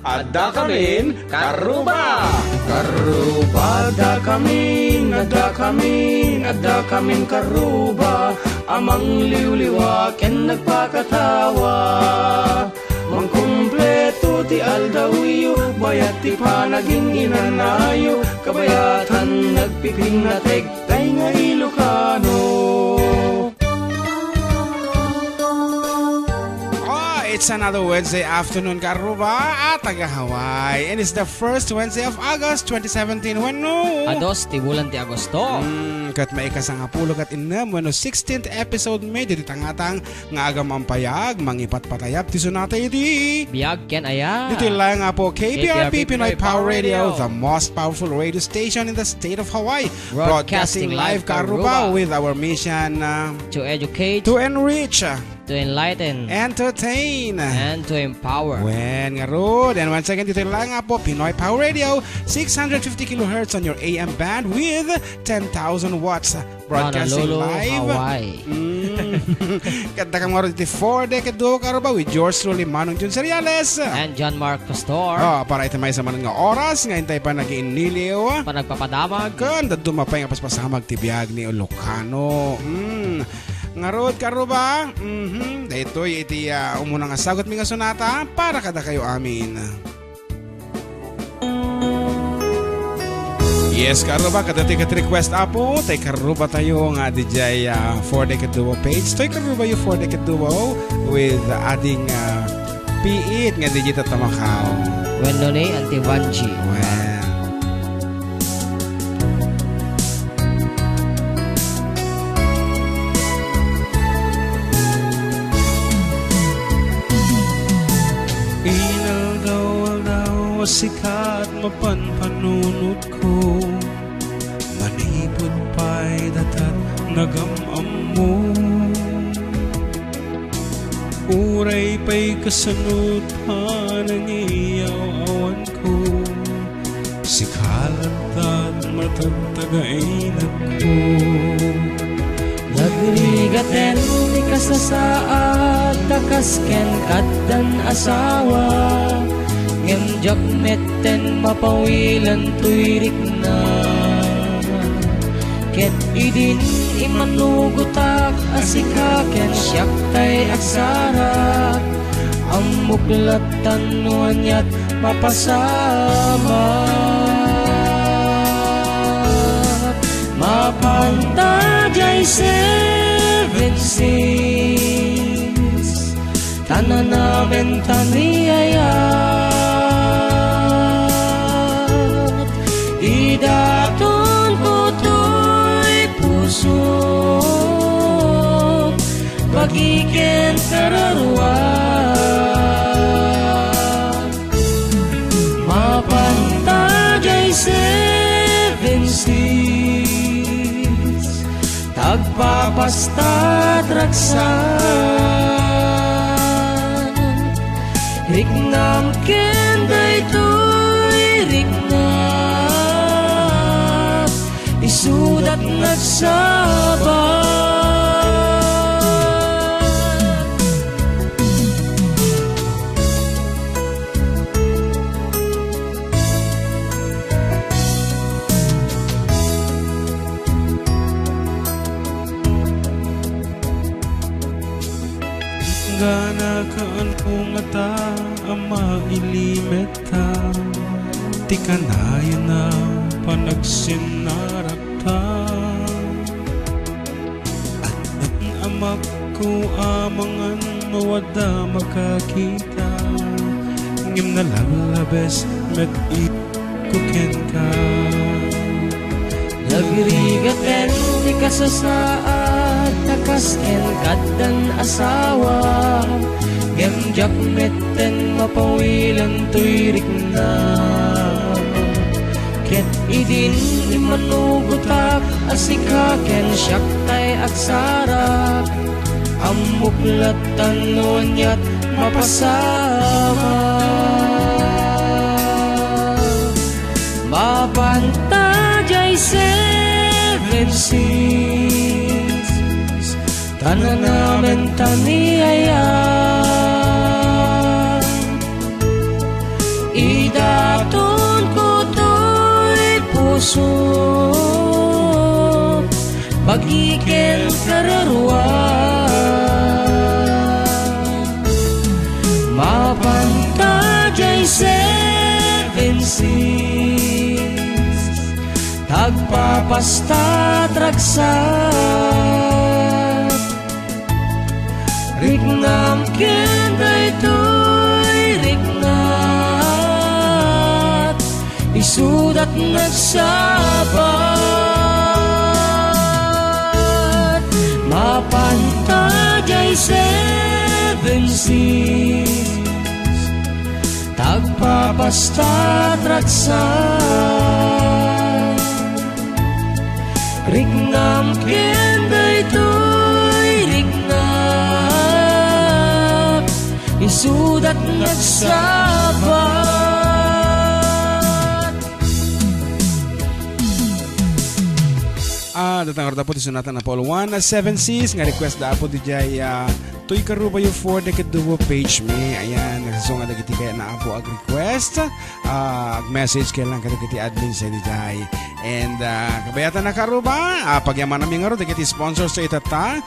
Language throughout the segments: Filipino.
Adda kamin karuba. Karuba adda kamin karuba. Amang liwliwa ken nagpakatawa. Mangkumpleto ti aldawiyo, bayat ti panaging inanayo. Kabayatan nagpiping na tegtay nga Ilocano. It's another Wednesday afternoon, Karuba, at taga-Hawaii. And it's the first Wednesday of August 2017. Wano? Ados, ti bulan ti Agosto. Kat maikasang apulog at inam, wano 16th episode may dito tangatang nga agam ampayag, mangipat patayap, ti sunatay iti. Biyag ken aya. Dito lang nga po, KPRP Pinoy Power Radio, the most powerful radio station in the state of Hawaii. Broadcasting live, Karuba, with our mission to educate, to enrich, to enlighten, entertain, and to empower. When nga road. And once again, dito lang nga po, Pinoy Power Radio, 650 kHz on your AM band with 10,000 watts. Broadcasting Honolulu, live. Hawaii. Kanta kang maro dito 4 decade duo Karuba with yours truly, Manong Jun Seriales. And John Mark Pastor. Para ito may sa nga oras, nga hintay pa nag-iniliw. Pa nagpapadamag. Kan, dadumapay nga paspasamag tibiyag ni Ilocano. Nga road Karuba. Dito iti umunang asagot mi nga sonata para kada kayo amin. Yes, Karuba, kada tikat request apo, tay Karuba tayo nga DJ 4-decade duo page. Toy Karuba yung 4-decade duo with adding piit nga digita tamakaw. When no ni Auntie Vanji. Sikat mapanpanunot ko, manipod pa'y datat nagamam mo. Uray pa'y kasanod pa nangiyaw-awan ko, sikalat at matagtagainan ko. Nagrigaten ni kasasaad, takasken kaddan asawa. Ngemjak metten mapawilan tuirik na. Ket idin imanugutak asikaken siyak tay aksarak. Ang muklatan nuanyat mapasama. Mapantajay 7 sins, tanan namin taniyaya. Idaton ko to'y puso, bagiken kararwa. Mapantajay 7 seas, tagpapasta traksan. Rignam kenday to'y rignam, isudat nagsabat. Gana kaan kung ata ama ilimeta, ti kanayon na panagsinarapta. At ang amak ko amangan mawada makakita, ngim na lalabes met ikuken ka. Nagrigaten ti kasasaad, takasken kaddan asawa. Gemjak metten mapawilan tuirik na. Ket idin imanugutak asikaken siyak tay aksarak. Ang muklatan nuanyat mapasama. Mapantajay 7 seas, tanan namin taniyaya. idaton ko to'y puso bagiken kararwa mapantajay seven seas tagpapasta tragsat rignam kenday to'y rignat isudat nagsabat mapantajay seven seas tagpapasta tragsat rignam kenday to'y rignat isudat nagsabat datang karta po ti sunatan na Paul 1 7 Cs nga request da po di jay Toy Karubayo for the Kaduwa page me. Ayan, nagsasunga na kiti kaya na po ag request. Message kaya lang kiti admin sa di jay. And kabayatan na Karuba, pagyaman namin nga ro, kiti sponsors sa itata,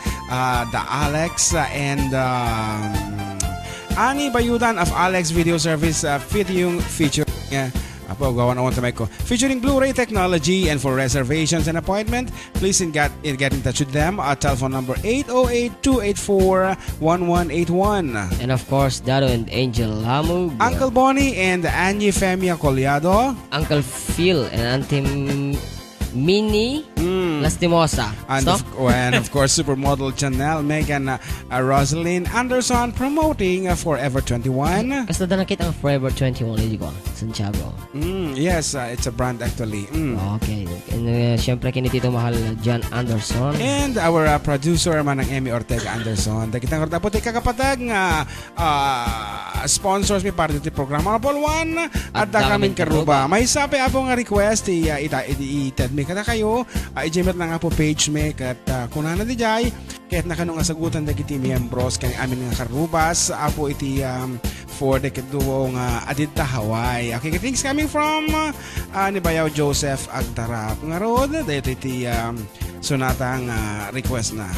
the Alex and Ani Bayudan of Alex Video Service featuring featuring Blu-ray technology. And for reservations and appointment, please get in touch with them at telephone number 808-284-1181. And of course, Dado and Angel Lamug, Uncle Bonnie and Angie Femia Collado, Uncle Phil and Auntie Mini Lastimosa. And, and of course, supermodel Chanel Megan Rosalind Anderson promoting Forever 21. Kasi na nakita ang Forever 21 ko, Santiago. Yes, it's a brand actually. Okay. And syempre kinitito mahal John Anderson. And our producer manang Emmy Ortega Anderson. Dakitang karta po tayo kakapatag nga sponsors mi para dito programa na Paul 1 at Dakamin Karuba. May sabi ako nga request i-ted me kada kayo i-jimit na nga po page me kat kung na di jay kahit na kanong asagutan da kiti miyembros kani amin nga karubas apo iti for the Kaduwa nga adita Hawaii. Okay, things coming from ni Bayaw Joseph Agtarap nga road dahil iti sonata nga request na.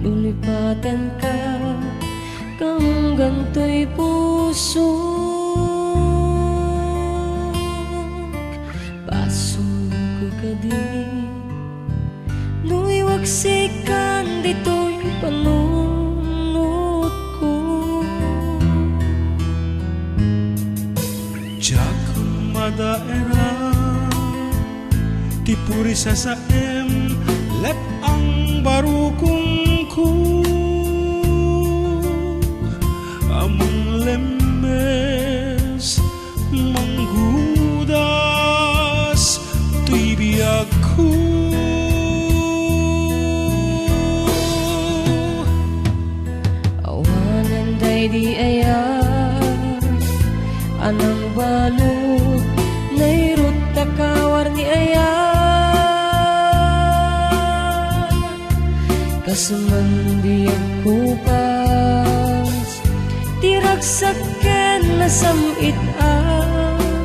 Lulipatan ka kang ganto'y puso pasok ko ka di nuiwagsikan dito'y panunod ko Diyak madaera tipuri sa saem let ang barukong ko amang lemes manghudas tuy biyag ko awanan day di ayan anang balot nairut takawar ni ayan kasamandiang kupas tiragsaken na samit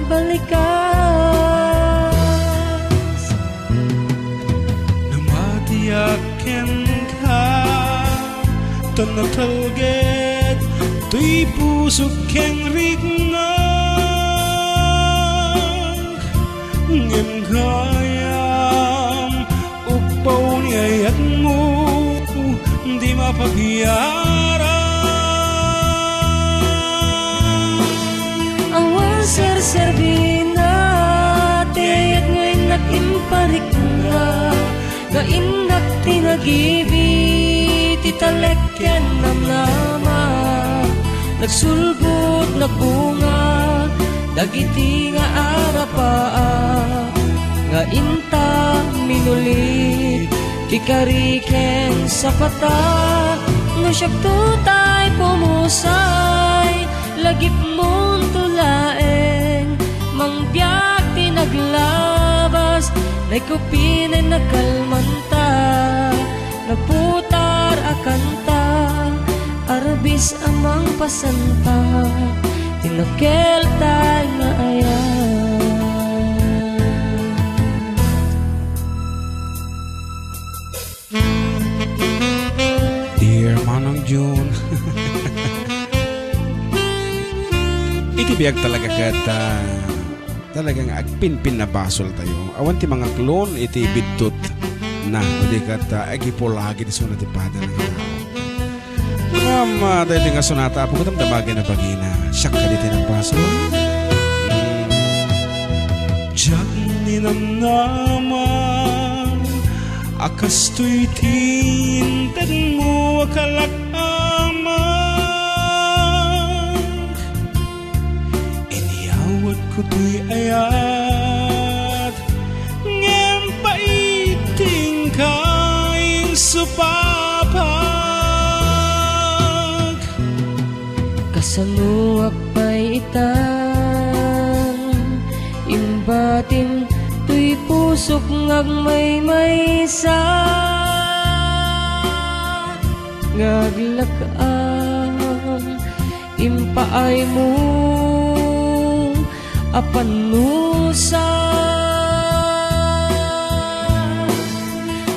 balikas namatiaken ka tanatalget tuy pusok ken rignag ngem kayam upaw ni ayat mo di mapagyaran awan ser-serbina tiyat ngayon nakimparik nga gainak tinagibi titalekyan namnama nagsulbot nagbunga dagiti nga arapaan kariken sa pata, no siya tutay pumusay, lagip mong tulaeng, mangbiyak tinaglabas, naikupinin na kalmanta, naputar akanta, arbis amang pasanta, tinakel tay na ayan. Dear Manong June, itibiyag talaga kat talagang agpinpin na basol tayo. Awan ti mga klon iti bidtot na hindi kat agipolagi di sunat ipada ng tao. Dahil nga sonata po katang damagin na bagina. Siyak ka dito ng basol. Diyak ninamnaman, akas to'y tintan mo akalakaman. Iniyawat ko to'y ayat, ngem paiting kaing supapag. Kasanuak pa'y itang, imbatin to'y pusok ngagmay-maysa, ngaglakaang impaay mo apanusa.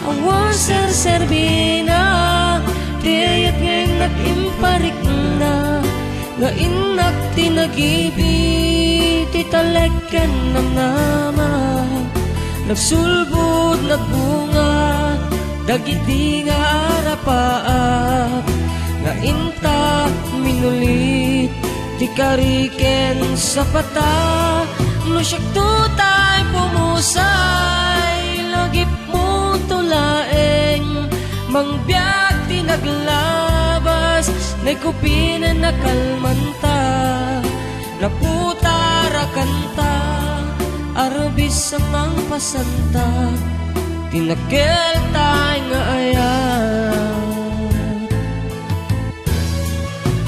Awan ser-serbina, diyayat ngayong nag-imparik na, nga inak tinagibi, titalekan ng nama, nagsulbod nagbunga, dagiti nga arapaak, nga inta minulit, ti kariken sa pata, no siyak tutay pumusay, lagip mo tulaeng, mangbiyak tinaglabas, naikupinan na kalmanta, naputara kanta, arbis amang pasanta, tinagel tay nga ayan.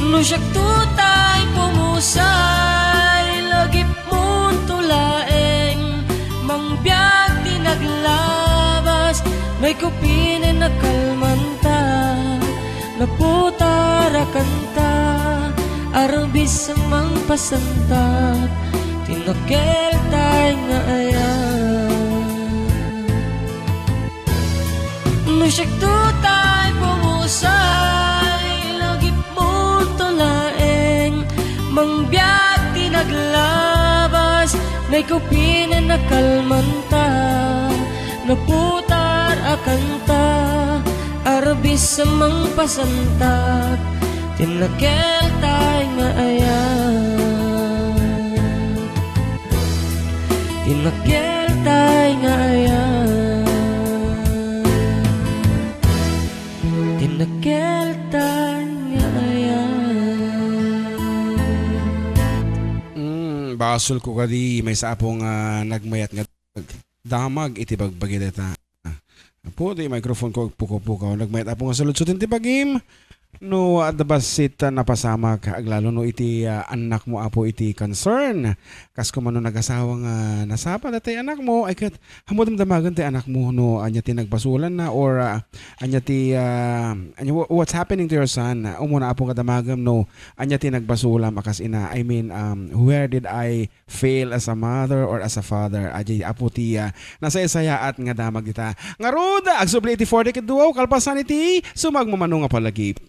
No siyak tutay pumusay, lagip mong tulaeng, mangbiyak tinaglabas, may kupinin na kalmanta, naputara kanta, arbis amang pasanta, tinagel tay nga ayan. No siyak tutay pumusay, lagip mong tulaeng, mangbiyak tinaglabas, naikupinan na kalmanta, naputar akanta, arbis amang pasanta, tinagel tay nga ayan. Tinagel tay nga ayan, tinagel tay nga ayan. Basol ko kadi may sa apong nagmayat nga damag iti bagbagi data. Po di microphone ko puko-puko nagmayat apong nga saludsutin ti bagim. No adabasit napasama ka aglalo no iti anak mo apo iti concern kas kumano nag-asawang nasapa dati anak mo ay kat hamodam damagan ti anak mo no anya ti nagbasulan na or anya ti what's happening to your son umuna apo kadamagam no anya ti nagbasulam akas ina I mean where did I fail as a mother or as a father aji apo ti nasaya at nga damag dita nga roda agsubli iti 40 ket duaw kalpasan iti sumagmamano nga palagip.